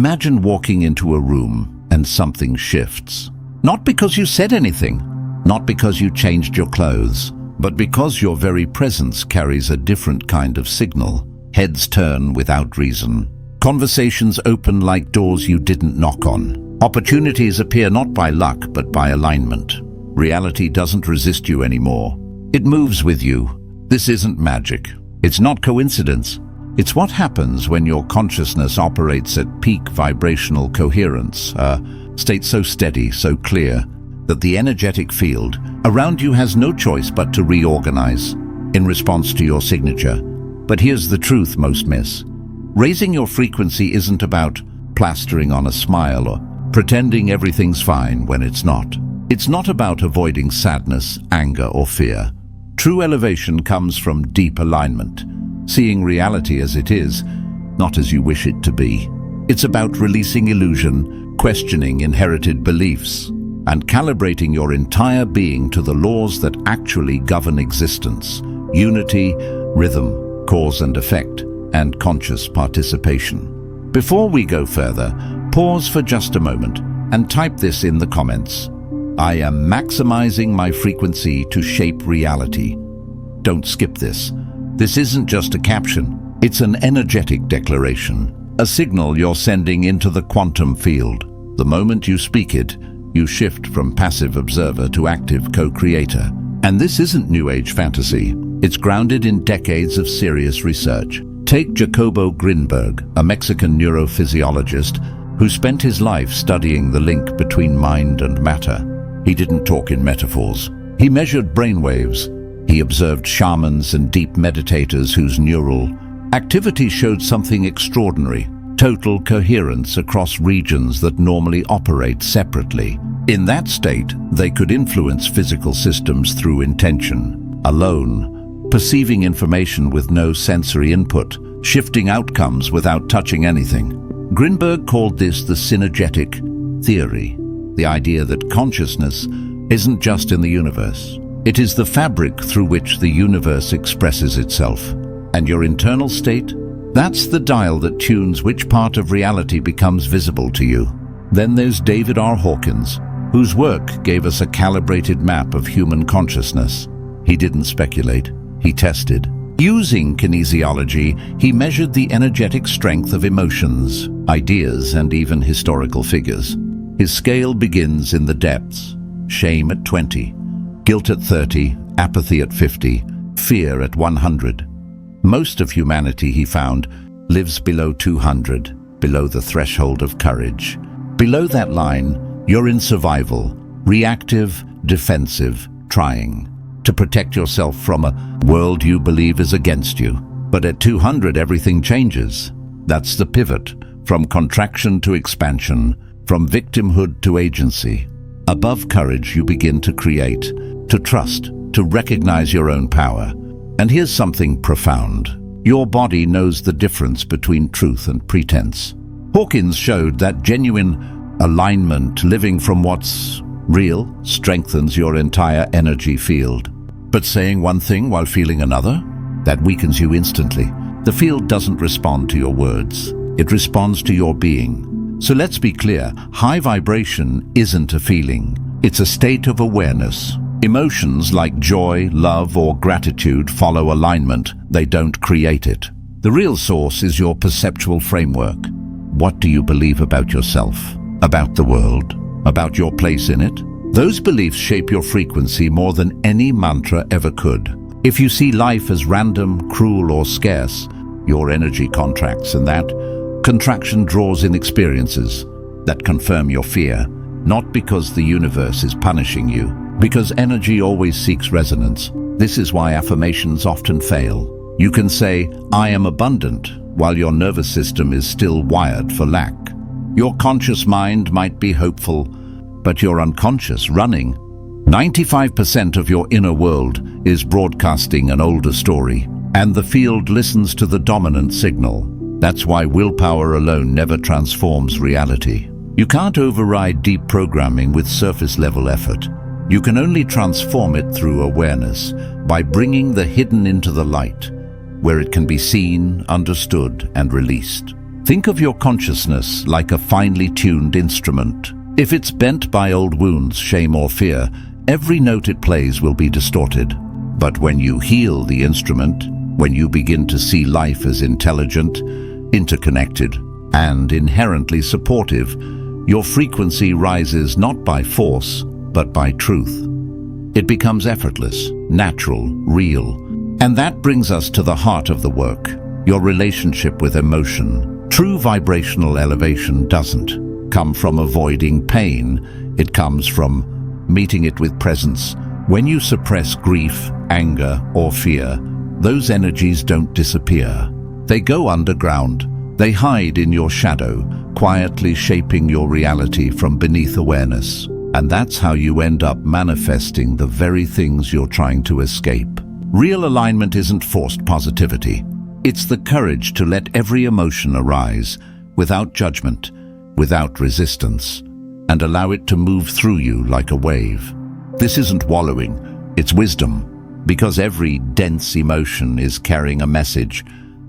Imagine walking into a room and something shifts. Not because you said anything, not because you changed your clothes, but because your very presence carries a different kind of signal. Heads turn without reason. Conversations open like doors you didn't knock on. Opportunities appear not by luck, but by alignment. Reality doesn't resist you anymore. It moves with you. This isn't magic. It's not coincidence. It's what happens when your consciousness operates at peak vibrational coherence, a state so steady, so clear, that the energetic field around you has no choice but to reorganize in response to your signature. But here's the truth most miss. Raising your frequency isn't about plastering on a smile or pretending everything's fine when it's not. It's not about avoiding sadness, anger, or fear. True elevation comes from deep alignment, seeing reality as it is, not as you wish it to be. It's about releasing illusion, questioning inherited beliefs, and calibrating your entire being to the laws that actually govern existence: unity, rhythm, cause and effect, and conscious participation. Before we go further, pause for just a moment and type this in the comments. I am maximizing my frequency to shape reality. Don't skip this. This isn't just a caption. It's an energetic declaration, a signal you're sending into the quantum field. The moment you speak it, you shift from passive observer to active co-creator. And this isn't New Age fantasy. It's grounded in decades of serious research. Take Jacobo Grinberg, a Mexican neurophysiologist who spent his life studying the link between mind and matter. He didn't talk in metaphors. He measured brainwaves. He observed shamans and deep meditators whose neural activity showed something extraordinary: total coherence across regions that normally operate separately. In that state, they could influence physical systems through intention, alone, perceiving information with no sensory input, shifting outcomes without touching anything. Grinberg called this the synergetic theory, the idea that consciousness isn't just in the universe. It is the fabric through which the universe expresses itself. And your internal state? That's the dial that tunes which part of reality becomes visible to you. Then there's David R. Hawkins, whose work gave us a calibrated map of human consciousness. He didn't speculate, he tested. Using kinesiology, he measured the energetic strength of emotions, ideas, and even historical figures. His scale begins in the depths: shame at 20, guilt at 30, apathy at 50, fear at 100. Most of humanity, he found, lives below 200, below the threshold of courage. Below that line, you're in survival, reactive, defensive, trying to protect yourself from a world you believe is against you. But at 200, everything changes. That's the pivot, from contraction to expansion, from victimhood to agency. Above courage, you begin to create, to trust, to recognize your own power. And here's something profound. Your body knows the difference between truth and pretense. Hawkins showed that genuine alignment, living from what's real, strengthens your entire energy field. But saying one thing while feeling another? That weakens you instantly. The field doesn't respond to your words. It responds to your being. So let's be clear, high vibration isn't a feeling. It's a state of awareness. Emotions like joy, love, or gratitude follow alignment. They don't create it. The real source is your perceptual framework. What do you believe about yourself? About the world? About your place in it? Those beliefs shape your frequency more than any mantra ever could. If you see life as random, cruel, or scarce, your energy contracts, and that contraction draws in experiences that confirm your fear, not because the universe is punishing you, because energy always seeks resonance. This is why affirmations often fail. You can say, "I am abundant," while your nervous system is still wired for lack. Your conscious mind might be hopeful, but your unconscious running. 95% of your inner world is broadcasting an older story, and the field listens to the dominant signal. That's why willpower alone never transforms reality. You can't override deep programming with surface-level effort. You can only transform it through awareness, by bringing the hidden into the light, where it can be seen, understood, and released. Think of your consciousness like a finely tuned instrument. If it's bent by old wounds, shame or fear, every note it plays will be distorted. But when you heal the instrument, when you begin to see life as intelligent, interconnected, and inherently supportive, your frequency rises not by force, but by truth. It becomes effortless, natural, real. And that brings us to the heart of the work, your relationship with emotion. True vibrational elevation doesn't come from avoiding pain, it comes from meeting it with presence. When you suppress grief, anger, or fear, those energies don't disappear. They go underground. They hide in your shadow, quietly shaping your reality from beneath awareness. And that's how you end up manifesting the very things you're trying to escape. Real alignment isn't forced positivity. It's the courage to let every emotion arise, without judgment, without resistance, and allow it to move through you like a wave. This isn't wallowing, it's wisdom, because every dense emotion is carrying a message,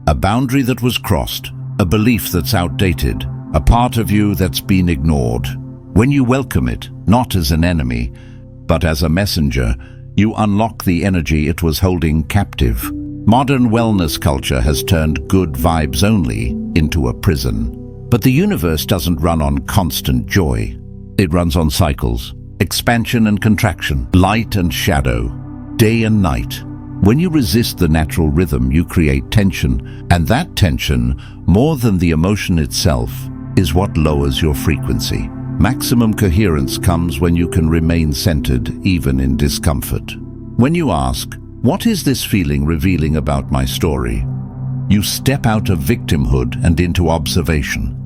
a boundary that was crossed, a belief that's outdated, a part of you that's been ignored. When you welcome it, not as an enemy, but as a messenger, you unlock the energy it was holding captive. Modern wellness culture has turned good vibes only into a prison. But the universe doesn't run on constant joy. It runs on cycles, expansion and contraction, light and shadow, day and night. When you resist the natural rhythm, you create tension, and that tension, more than the emotion itself, is what lowers your frequency. Maximum coherence comes when you can remain centered, even in discomfort. When you ask, "What is this feeling revealing about my story?" you step out of victimhood and into observation.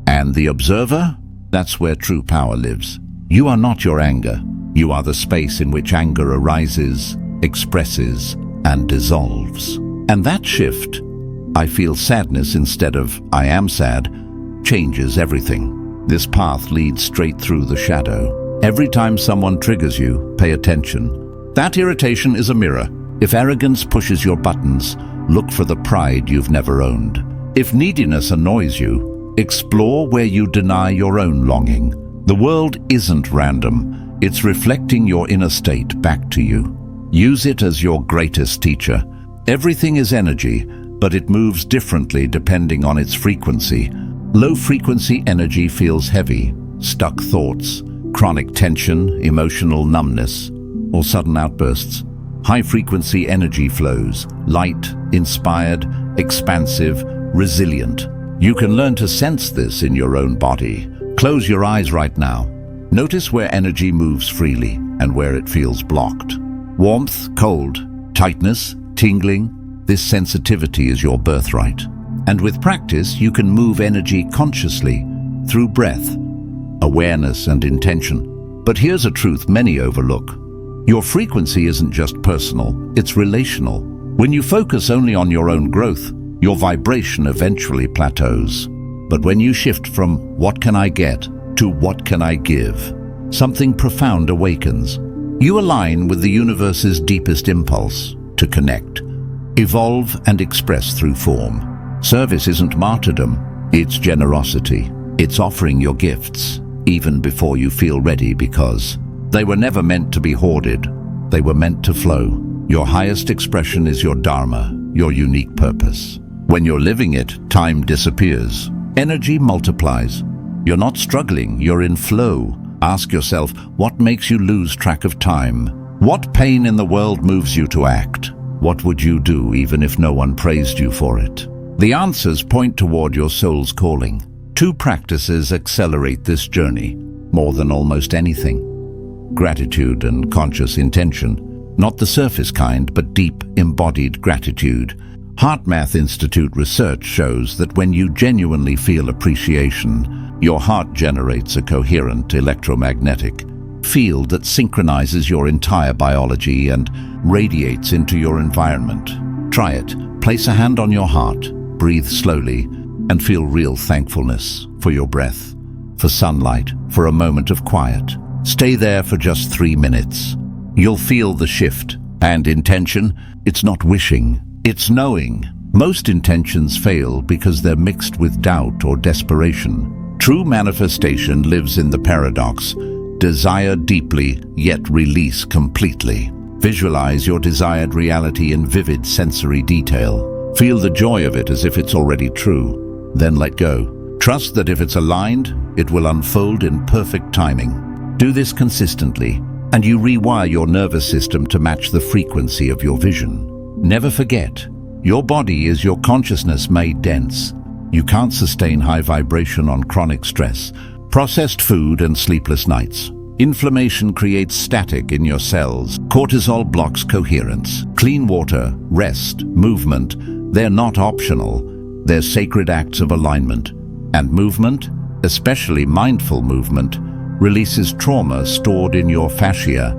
And the observer? That's where true power lives. You are not your anger. You are the space in which anger arises, expresses, and dissolves. And that shift, I feel sadness instead of I am sad, changes everything. This path leads straight through the shadow. Every time someone triggers you, pay attention. That irritation is a mirror. If arrogance pushes your buttons, look for the pride you've never owned. If neediness annoys you, explore where you deny your own longing. The world isn't random. It's reflecting your inner state back to you. Use it as your greatest teacher. Everything is energy, but it moves differently depending on its frequency. Low-frequency energy feels heavy, stuck thoughts, chronic tension, emotional numbness, or sudden outbursts. High-frequency energy flows, light, inspired, expansive, resilient. You can learn to sense this in your own body. Close your eyes right now. Notice where energy moves freely and where it feels blocked. Warmth, cold, tightness, tingling. This sensitivity is your birthright. And with practice, you can move energy consciously through breath, awareness, and intention. But here's a truth many overlook. Your frequency isn't just personal, it's relational. When you focus only on your own growth, your vibration eventually plateaus. But when you shift from what can I get to what can I give, something profound awakens. You align with the universe's deepest impulse to connect, evolve, and express through form. Service isn't martyrdom, it's generosity. It's offering your gifts, even before you feel ready, because they were never meant to be hoarded. They were meant to flow. Your highest expression is your dharma, your unique purpose. When you're living it, time disappears. Energy multiplies. You're not struggling, you're in flow. Ask yourself, what makes you lose track of time? What pain in the world moves you to act? What would you do even if no one praised you for it? The answers point toward your soul's calling. 2 practices accelerate this journey more than almost anything. Gratitude and conscious intention. Not the surface kind, but deep, embodied gratitude. HeartMath Institute research shows that when you genuinely feel appreciation, your heart generates a coherent electromagnetic field that synchronizes your entire biology and radiates into your environment. Try it. Place a hand on your heart, breathe slowly, and feel real thankfulness for your breath, for sunlight, for a moment of quiet. Stay there for just 3 minutes. You'll feel the shift. And intention, it's not wishing, it's knowing. Most intentions fail because they're mixed with doubt or desperation. True manifestation lives in the paradox: desire deeply, yet release completely. Visualize your desired reality in vivid sensory detail. Feel the joy of it as if it's already true. Then let go. Trust that if it's aligned, it will unfold in perfect timing. Do this consistently, and you rewire your nervous system to match the frequency of your vision. Never forget, your body is your consciousness made dense. You can't sustain high vibration on chronic stress, processed food, and sleepless nights. Inflammation creates static in your cells. Cortisol blocks coherence. Clean water, rest, movement, they're not optional. They're sacred acts of alignment. And movement, especially mindful movement, releases trauma stored in your fascia,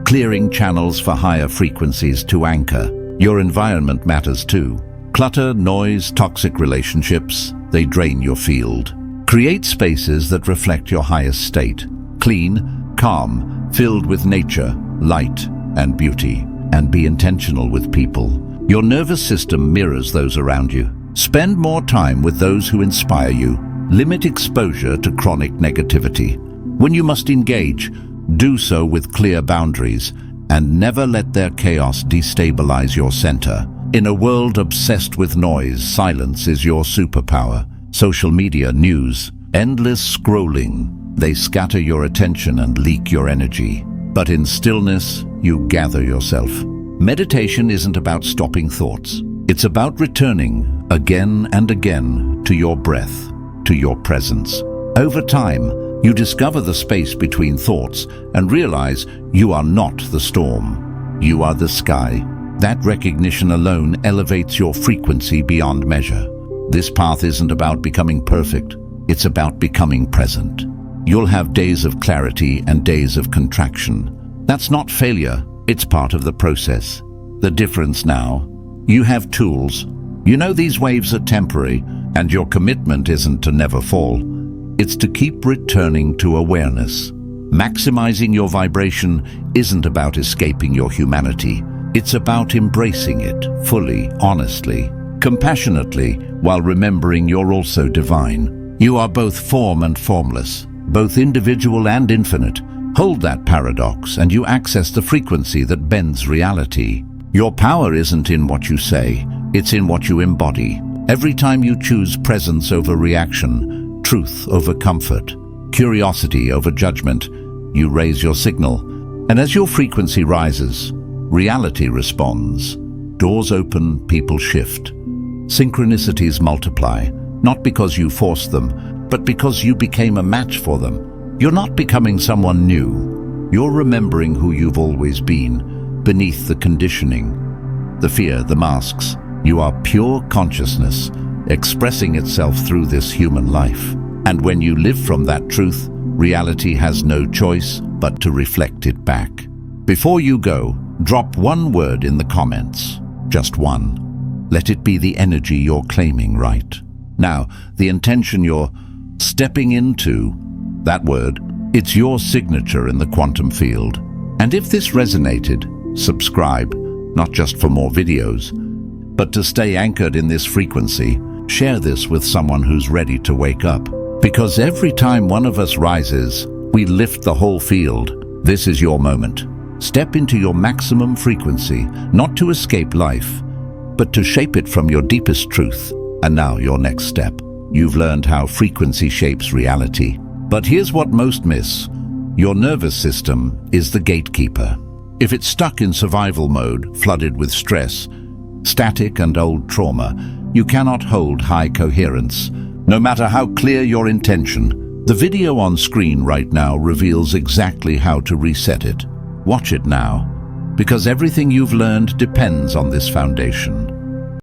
clearing channels for higher frequencies to anchor. Your environment matters too. Clutter, noise, toxic relationships, they drain your field. Create spaces that reflect your highest state. Clean, calm, filled with nature, light, and beauty. And be intentional with people. Your nervous system mirrors those around you. Spend more time with those who inspire you. Limit exposure to chronic negativity. When you must engage, do so with clear boundaries, and never let their chaos destabilize your center. In a world obsessed with noise, silence is your superpower. Social media, news, endless scrolling, they scatter your attention and leak your energy. But in stillness, you gather yourself. Meditation isn't about stopping thoughts. It's about returning again and again to your breath, to your presence. Over time, you discover the space between thoughts and realize you are not the storm. You are the sky. That recognition alone elevates your frequency beyond measure. This path isn't about becoming perfect. It's about becoming present. You'll have days of clarity and days of contraction. That's not failure. It's part of the process. The difference now, you have tools. You know these waves are temporary, and your commitment isn't to never fall. It's to keep returning to awareness. Maximizing your vibration isn't about escaping your humanity. It's about embracing it fully, honestly, compassionately, while remembering you're also divine. You are both form and formless, both individual and infinite. Hold that paradox and you access the frequency that bends reality. Your power isn't in what you say, it's in what you embody. Every time you choose presence over reaction, truth over comfort, curiosity over judgment, you raise your signal. And as your frequency rises, reality responds. Doors open, people shift. Synchronicities multiply, not because you forced them, but because you became a match for them. You're not becoming someone new. You're remembering who you've always been, beneath the conditioning, the fear, the masks. You are pure consciousness, expressing itself through this human life. And when you live from that truth, reality has no choice but to reflect it back. Before you go, drop one word in the comments. Just one. Let it be the energy you're claiming, right? Now, the intention you're stepping into, that word, it's your signature in the quantum field. And if this resonated, subscribe, not just for more videos, but to stay anchored in this frequency. Share this with someone who's ready to wake up. Because every time one of us rises, we lift the whole field. This is your moment. Step into your maximum frequency, not to escape life, but to shape it from your deepest truth. And now your next step. You've learned how frequency shapes reality. But here's what most miss. Your nervous system is the gatekeeper. If it's stuck in survival mode, flooded with stress, static and old trauma, you cannot hold high coherence. No matter how clear your intention, the video on screen right now reveals exactly how to reset it. Watch it now, because everything you've learned depends on this foundation.